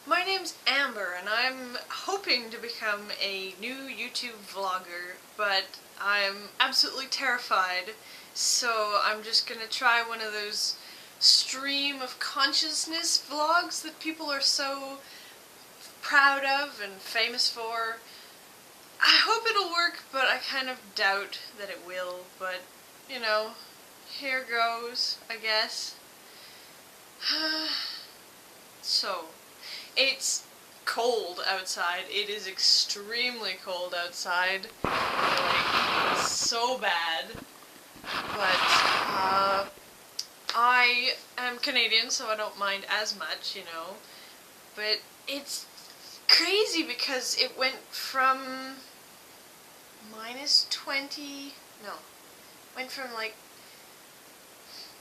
My name's Amber and I'm hoping to become a new YouTube vlogger, but I'm absolutely terrified, so I'm just gonna try one of those stream of consciousness vlogs that people are so proud of and famous for. I hope it'll work, but I kind of doubt that it will, but you know, here goes, I guess. So, it's cold outside. It is extremely cold outside. Like, so bad. But, I am Canadian, so I don't mind as much, you know. But it's crazy because it went from -20, no, went from like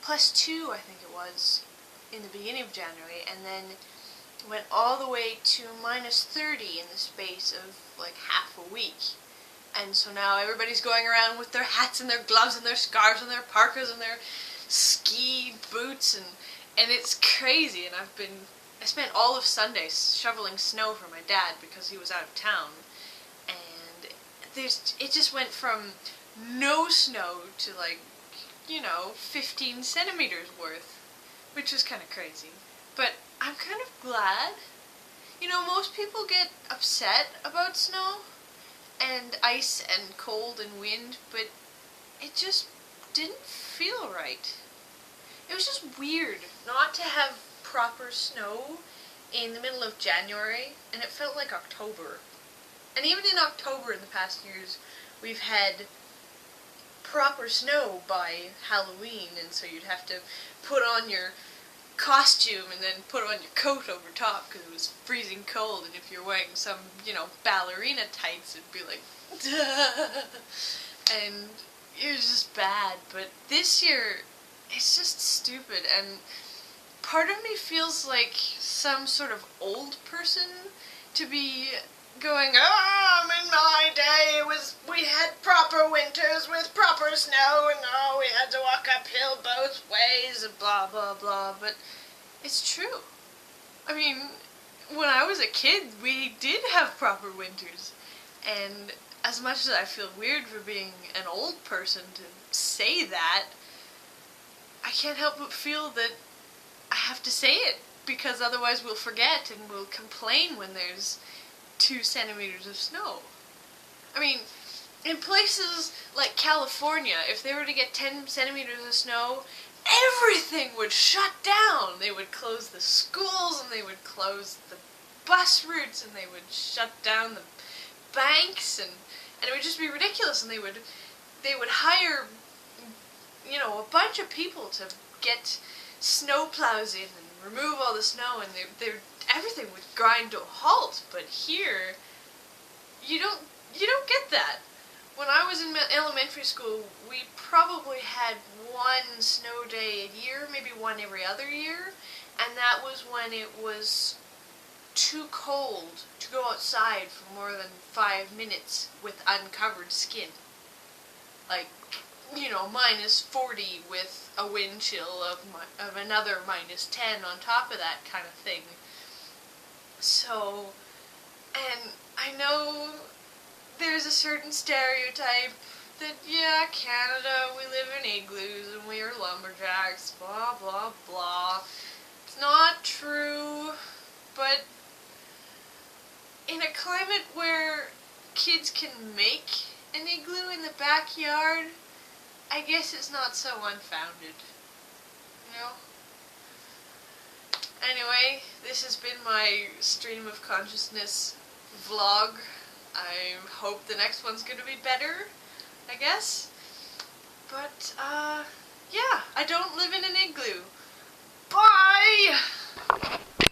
+2, I think it was, in the beginning of January, and then went all the way to -30 in the space of like half a week. And so now everybody's going around with their hats and their gloves and their scarves and their parkas and their ski boots, and it's crazy. And I spent all of Sunday shoveling snow for my dad because he was out of town, and it just went from no snow to like, you know, 15 centimeters worth, which is kind of crazy. But I'm kind of glad. You know, most people get upset about snow and ice and cold and wind, but it just didn't feel right. It was just weird not to have proper snow in the middle of January, and it felt like October. And even in October in the past years, we've had proper snow by Halloween, and so you'd have to put on your costume and then put on your coat over top because it was freezing cold, and if you're wearing some, you know, ballerina tights, it'd be like and it was just bad. But this year it's just stupid, and part of me feels like some sort of old person to be going, in my day we had proper winters with proper snow, and we had to walk uphill both ways, and blah blah blah. But it's true. I mean, when I was a kid, we did have proper winters, and as much as I feel weird for being an old person to say that, I can't help but feel that I have to say it, because otherwise we'll forget and we'll complain when there's 2 centimeters of snow. I mean, in places like California, if they were to get 10 centimeters of snow, everything would shut down. They would close the schools, and they would close the bus routes, and they would shut down the banks, and it would just be ridiculous. And they would hire, you know, a bunch of people to get snow plows in and remove all the snow, and everything would grind to a halt. But here, you don't get that. When I was in elementary school, we probably had one snow day a year, maybe one every other year, and that was when it was too cold to go outside for more than 5 minutes with uncovered skin. Like, you know, -40 with a wind chill of another -10 on top of that kind of thing. So, and I know there's a certain stereotype that, yeah, Canada, we live in igloos and we are lumberjacks, blah blah blah. It's not true, but in a climate where kids can make an igloo in the backyard, I guess it's not so unfounded, you know? Anyway, this has been my stream of consciousness vlog. I hope the next one's gonna be better, I guess. But, yeah, I don't live in an igloo. Bye!